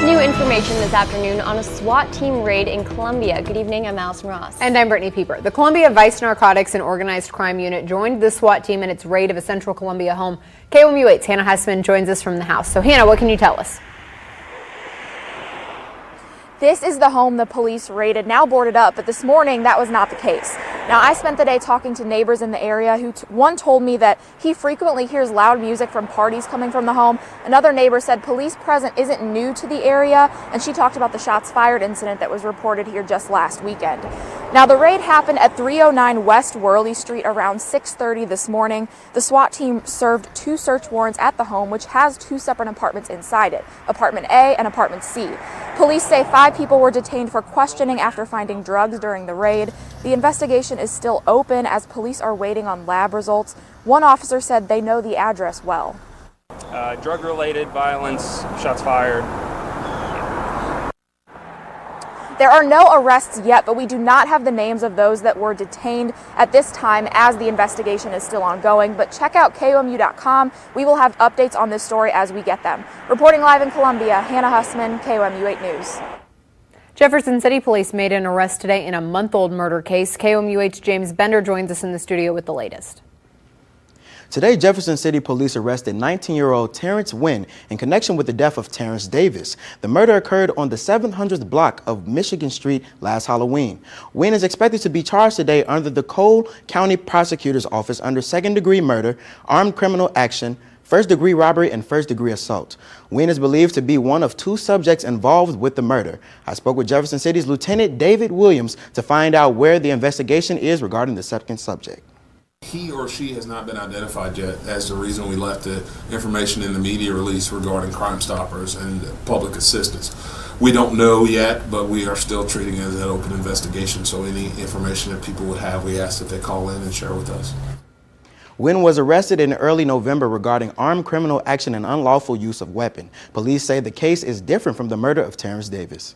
New information this afternoon on a SWAT team raid in Columbia. Good evening, I'm Allison Ross. And I'm Brittany Pieper. The Columbia Vice Narcotics and Organized Crime Unit joined the SWAT team in its raid of a central Columbia home. KOMU 8's Hannah Hussman joins us from the house. So Hannah, what can you tell us? This is the home the police raided, now boarded up, but this morning that was not the case. Now, I spent the day talking to neighbors in the area who one told me that he frequently hears loud music from parties coming from the home. Another neighbor said police presence isn't new to the area, and she talked about the shots fired incident that was reported here just last weekend. Now, the raid happened at 309 West Worley Street around 6:30 this morning. The SWAT team served 2 search warrants at the home, which has 2 separate apartments inside it, Apartment A and Apartment C. Police say 5 people were detained for questioning after finding drugs during the raid. The investigation is still open as police are waiting on lab results. One officer said they know the address well. Drug-related violence, shots fired. There are no arrests yet, but we do not have the names of those that were detained at this time as the investigation is still ongoing. But check out KOMU.com. We will have updates on this story as we get them. Reporting live in Columbia, Hannah Hussman, KOMU 8 News. Jefferson City Police made an arrest today in a month-old murder case. KOMU8's James Bender joins us in the studio with the latest. Today, Jefferson City Police arrested 19-year-old Terrence Wynn in connection with the death of Terrence Davis. The murder occurred on the 700th block of Michigan Street last Halloween. Wynn is expected to be charged today under the Cole County Prosecutor's Office under second-degree murder, armed criminal action, first-degree robbery, and first-degree assault. Wynn is believed to be one of 2 subjects involved with the murder. I spoke with Jefferson City's Lieutenant David Williams to find out where the investigation is regarding the second subject. He or she has not been identified yet as the reason we left the information in the media release regarding Crime Stoppers and public assistance. We don't know yet, but we are still treating it as an open investigation, so any information that people would have, we ask that they call in and share with us. Wynn was arrested in early November regarding armed criminal action and unlawful use of weapon. Police say the case is different from the murder of Terrence Davis.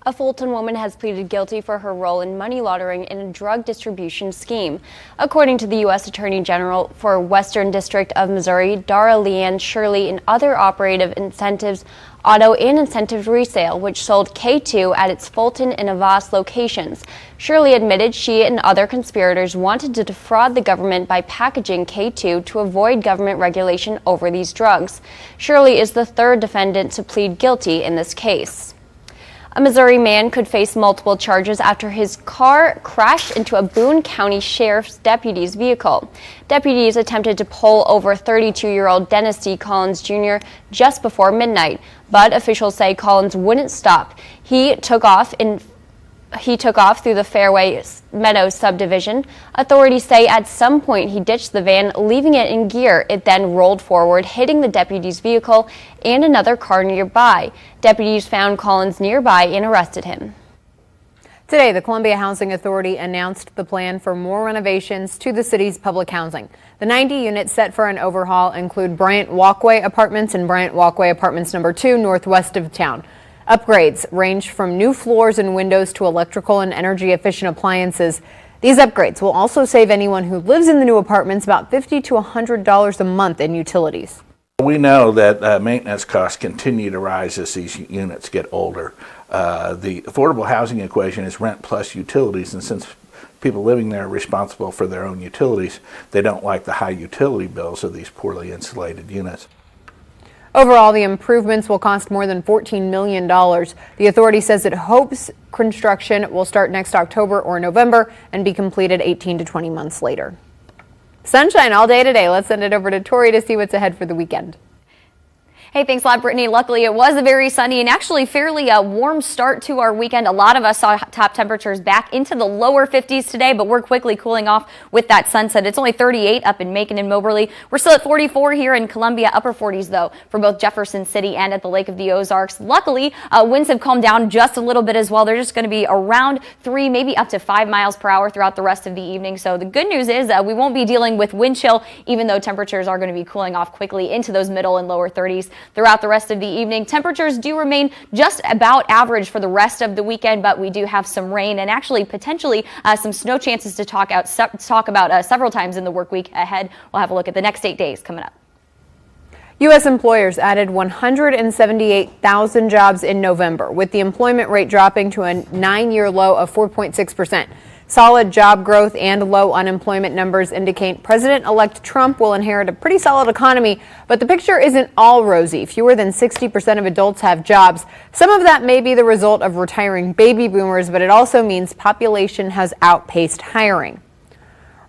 A Fulton woman has pleaded guilty for her role in money laundering in a drug distribution scheme. According to the U.S. Attorney General for Western District of Missouri, Dara Leanne Shirley and other operative incentives, auto and incentive resale, which sold K2 at its Fulton and Avast locations. Shirley admitted she and other conspirators wanted to defraud the government by packaging K2 to avoid government regulation over these drugs. Shirley is the 3rd defendant to plead guilty in this case. A Missouri man could face multiple charges after his car crashed into a Boone County Sheriff's deputy's vehicle. Deputies attempted to pull over 32-year-old Dennis D. Collins Jr. just before midnight, but officials say Collins wouldn't stop. He took off through the Fairway Meadows subdivision. Authorities say at some point he ditched the van, leaving it in gear. It then rolled forward, hitting the deputy's vehicle and another car nearby. Deputies found Collins nearby and arrested him. Today, the Columbia Housing Authority announced the plan for more renovations to the city's public housing. The 90 units set for an overhaul include Bryant Walkway Apartments and Bryant Walkway Apartments number 2 northwest of town. Upgrades range from new floors and windows to electrical and energy-efficient appliances. These upgrades will also save anyone who lives in the new apartments about $50 to $100 a month in utilities. We know that maintenance costs continue to rise as these units get older. The affordable housing equation is rent plus utilities, and since people living there are responsible for their own utilities, they don't like the high utility bills of these poorly insulated units. Overall, the improvements will cost more than $14 million. The authority says it hopes construction will start next October or November and be completed 18 to 20 months later. Sunshine all day today. Let's send it over to Tori to see what's ahead for the weekend. Hey, thanks a lot, Brittany. Luckily, it was a very sunny and actually fairly warm start to our weekend. A lot of us saw top temperatures back into the lower 50s today, but we're quickly cooling off with that sunset. It's only 38 up in Macon and Moberly. We're still at 44 here in Columbia, upper 40s, though, for both Jefferson City and at the Lake of the Ozarks. Luckily, winds have calmed down just a little bit as well. They're just going to be around 3, maybe up to 5 miles per hour throughout the rest of the evening. So the good news is we won't be dealing with wind chill, even though temperatures are going to be cooling off quickly into those middle and lower 30s throughout the rest of the evening. Temperatures do remain just about average for the rest of the weekend, but we do have some rain and actually potentially some snow chances to talk about several times in the work week ahead. We'll have a look at the next 8 days coming up. U.S. employers added 178,000 jobs in November, with the employment rate dropping to a 9-year low of 4.6%. Solid job growth and low unemployment numbers indicate President-elect Trump will inherit a pretty solid economy, but the picture isn't all rosy. Fewer than 60% of adults have jobs. Some of that may be the result of retiring baby boomers, but it also means population has outpaced hiring.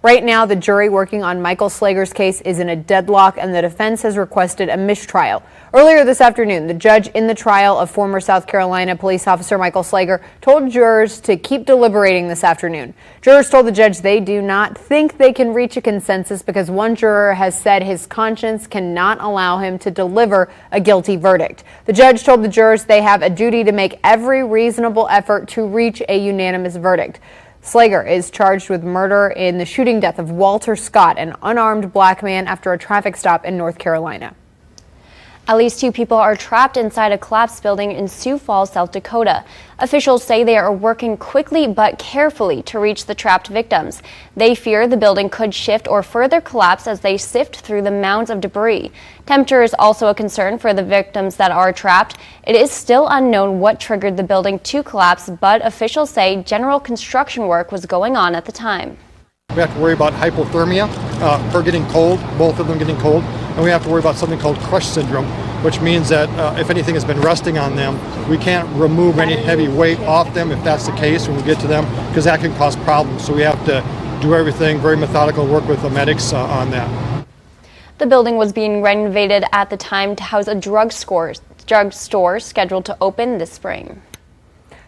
Right now, the jury working on Michael Slager's case is in a deadlock, and the defense has requested a mistrial. Earlier this afternoon, the judge in the trial of former South Carolina police officer Michael Slager told jurors to keep deliberating this afternoon. Jurors told the judge they do not think they can reach a consensus because one juror has said his conscience cannot allow him to deliver a guilty verdict. The judge told the jurors they have a duty to make every reasonable effort to reach a unanimous verdict. Slager is charged with murder in the shooting death of Walter Scott, an unarmed black man, after a traffic stop in North Carolina. At least 2 people are trapped inside a collapsed building in Sioux Falls, South Dakota. Officials say they are working quickly but carefully to reach the trapped victims. They fear the building could shift or further collapse as they sift through the mounds of debris. Temperature is also a concern for the victims that are trapped. It is still unknown what triggered the building to collapse, but officials say general construction work was going on at the time. We have to worry about hypothermia, her getting cold, both of them getting cold, and we have to worry about something called crush syndrome, which means that if anything has been resting on them, we can't remove any heavy weight off them if that's the case when we get to them, because that can cause problems. So we have to do everything very methodical, work with the medics on that. The building was being renovated at the time to house a drugstore scheduled to open this spring.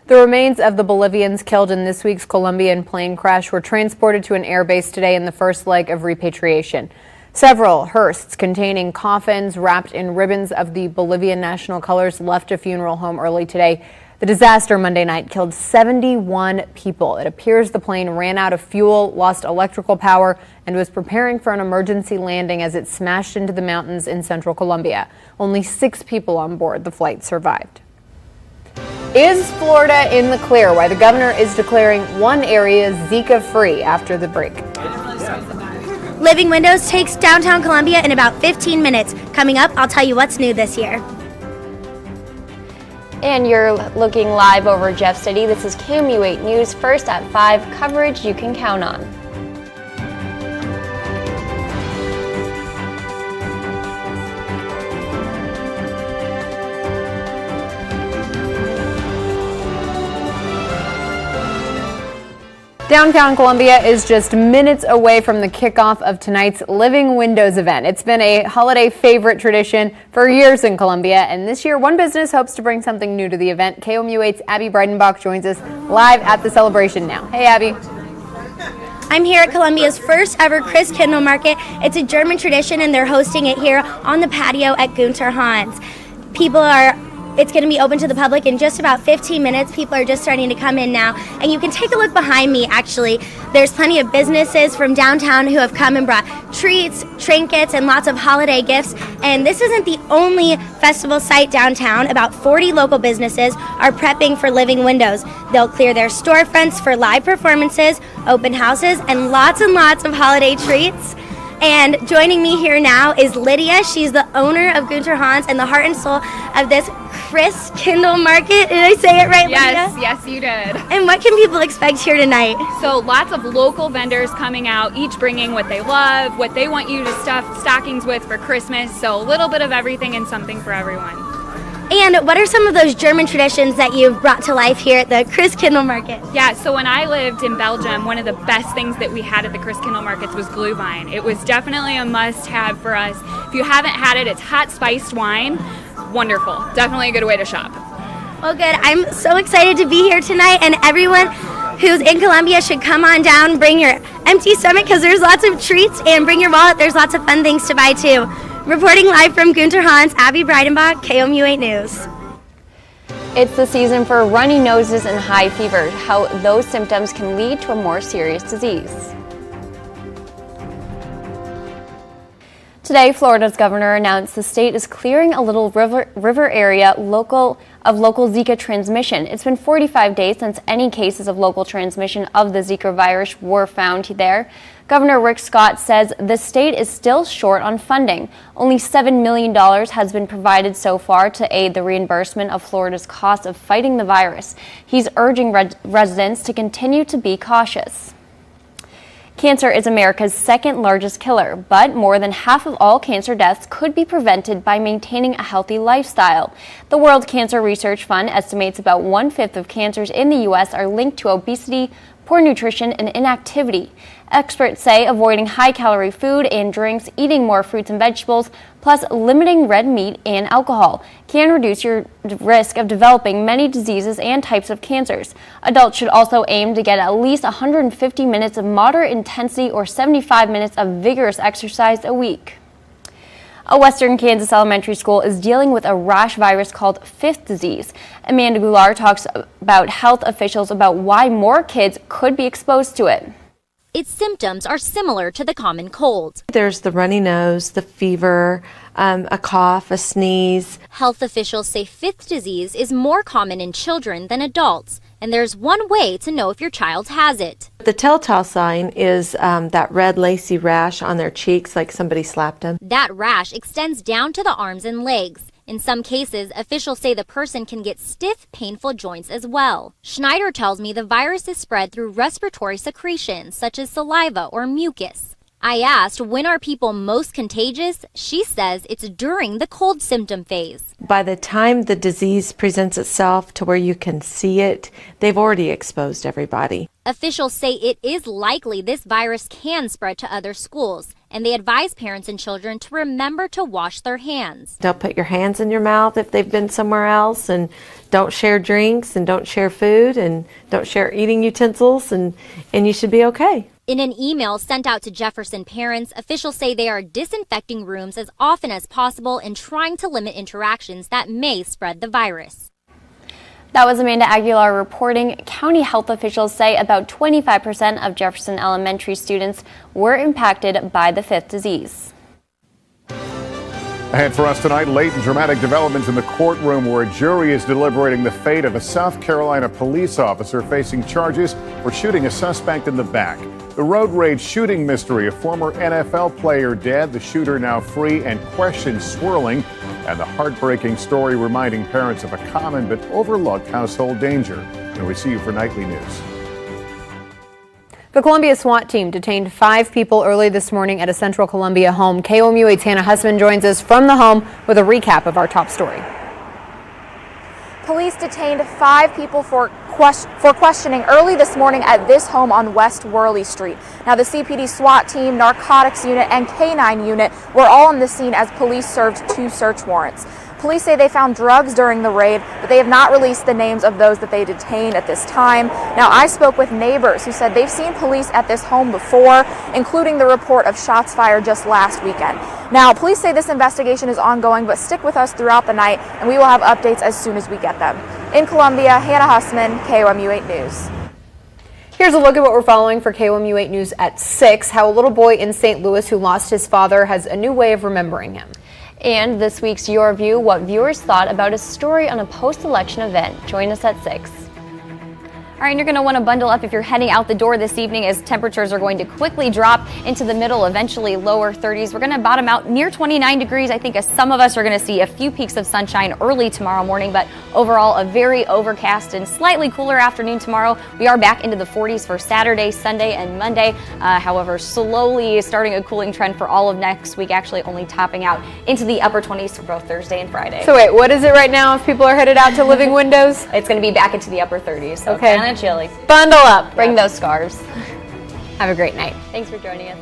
The remains of the Bolivians killed in this week's Colombian plane crash were transported to an airbase today in the first leg of repatriation. Several hearses containing coffins wrapped in ribbons of the Bolivian national colors left a funeral home early today. The disaster Monday night killed 71 people. It appears the plane ran out of fuel, lost electrical power, and was preparing for an emergency landing as it smashed into the mountains in central Colombia. Only 6 people on board the flight survived. Is Florida in the clear? Why the governor is declaring one area Zika-free after the break. Living Windows takes downtown Columbia in about 15 minutes. Coming up, I'll tell you what's new this year. And you're looking live over Jeff City. This is KOMU 8 News, first at 5, coverage you can count on. Downtown Columbia is just minutes away from the kickoff of tonight's Living Windows event. It's been a holiday favorite tradition for years in Columbia, and this year one business hopes to bring something new to the event. KOMU 8's Abby Breidenbach joins us live at the celebration now. Hey, Abby. I'm here at Columbia's first ever Christkindl Market. It's a German tradition, and they're hosting it here on the patio at Gunter Hans. It's going to be open to the public in just about 15 minutes. People are just starting to come in now. And you can take a look behind me, actually. There's plenty of businesses from downtown who have come and brought treats, trinkets, and lots of holiday gifts. And this isn't the only festival site downtown. About 40 local businesses are prepping for Living Windows. They'll clear their storefronts for live performances, open houses, and lots of holiday treats. And joining me here now is Lydia. She's the owner of Gunter Hans and the heart and soul of this Christkindl Market. Did I say it right, Lydia? Yes, you did. And what can people expect here tonight? So lots of local vendors coming out, each bringing what they love, what they want you to stuff stockings with for Christmas. So a little bit of everything and something for everyone. And what are some of those German traditions that you've brought to life here at the Christkindl Market? Yeah, so when I lived in Belgium, one of the best things that we had at the Christkindl Markets was Glühwein. It was definitely a must-have for us. If you haven't had it, it's hot spiced wine. Wonderful. Definitely a good way to shop. Well, good. I'm so excited to be here tonight, and everyone who's in Columbia should come on down, bring your empty stomach because there's lots of treats, and bring your wallet. There's lots of fun things to buy, too. Reporting live from Gunter Hans, Abby Breidenbach, KOMU 8 News. It's the season for runny noses and high fever, how those symptoms can lead to a more serious disease. Today, Florida's governor announced the state is clearing a little river area of local Zika transmission. It's been 45 days since any cases of local transmission of the Zika virus were found there. Governor Rick Scott says the state is still short on funding. Only $7 million has been provided so far to aid the reimbursement of Florida's cost of fighting the virus. He's urging residents to continue to be cautious. Cancer is America's second largest killer, but more than half of all cancer deaths could be prevented by maintaining a healthy lifestyle. The World Cancer Research Fund estimates about 1/5 of cancers in the U.S. are linked to obesity, poor nutrition, and inactivity. Experts say avoiding high-calorie food and drinks, eating more fruits and vegetables, plus limiting red meat and alcohol can reduce your risk of developing many diseases and types of cancers. Adults should also aim to get at least 150 minutes of moderate intensity or 75 minutes of vigorous exercise a week. A Western Kansas elementary school is dealing with a rash virus called fifth disease. Amanda Goulart talks about health officials about why more kids could be exposed to it. Its symptoms are similar to the common cold. There's the runny nose, the fever, a cough, a sneeze. Health officials say fifth disease is more common in children than adults, and there's one way to know if your child has it. The telltale sign is that red lacy rash on their cheeks, like somebody slapped them. That rash extends down to the arms and legs. In some cases, officials say the person can get stiff, painful joints as well. Schneider tells me the virus is spread through respiratory secretions, such as saliva or mucus. I asked, when are people most contagious? She says it's during the cold symptom phase. By the time the disease presents itself to where you can see it, they've already exposed everybody. Officials say it is likely this virus can spread to other schools, and they advise parents and children to remember to wash their hands. Don't put your hands in your mouth if they've been somewhere else, and don't share drinks, and don't share food, and don't share eating utensils, and you should be okay. In an email sent out to Jefferson parents, officials say they are disinfecting rooms as often as possible and trying to limit interactions that may spread the virus. That was Amanda Aguilar reporting. County health officials say about 25% of Jefferson Elementary students were impacted by the fifth disease. Ahead for us tonight, late and dramatic developments in the courtroom where a jury is deliberating the fate of a South Carolina police officer facing charges for shooting a suspect in the back. The road rage shooting mystery, a former NFL player dead, the shooter now free, and questions swirling, and the heartbreaking story reminding parents of a common but overlooked household danger. And we see you for Nightly News. The Columbia SWAT team detained 5 people early this morning at a Central Columbia home. KOMU 8's Hannah Hussman joins us from the home with a recap of our top story. Police detained 5 people for questioning early this morning at this home on West Worley Street. Now, the CPD SWAT team, narcotics unit, and K-9 unit were all on the scene as police served 2 search warrants. Police say they found drugs during the raid, but they have not released the names of those that they detained at this time. Now, I spoke with neighbors who said they've seen police at this home before, including the report of shots fired just last weekend. Now, police say this investigation is ongoing, but stick with us throughout the night, and we will have updates as soon as we get them. In Columbia, Hannah Hussman, KOMU 8 News. Here's a look at what we're following for KOMU 8 News at 6, how a little boy in St. Louis who lost his father has a new way of remembering him. And this week's Your View, what viewers thought about a story on a post-election event. Join us at 6. All right, and you're going to want to bundle up if you're heading out the door this evening as temperatures are going to quickly drop into the middle, eventually lower 30s. We're going to bottom out near 29 degrees. I think some of us are going to see a few peaks of sunshine early tomorrow morning, but overall a very overcast and slightly cooler afternoon tomorrow. We are back into the 40s for Saturday, Sunday, and Monday. However, slowly starting a cooling trend for all of next week, actually only topping out into the upper 20s for both Thursday and Friday. So wait, what is it right now if people are headed out to living windows? It's going to be back into the upper 30s. So okay. Chilly. Bundle up. Bring those scarves. Have a great night. Thanks for joining us.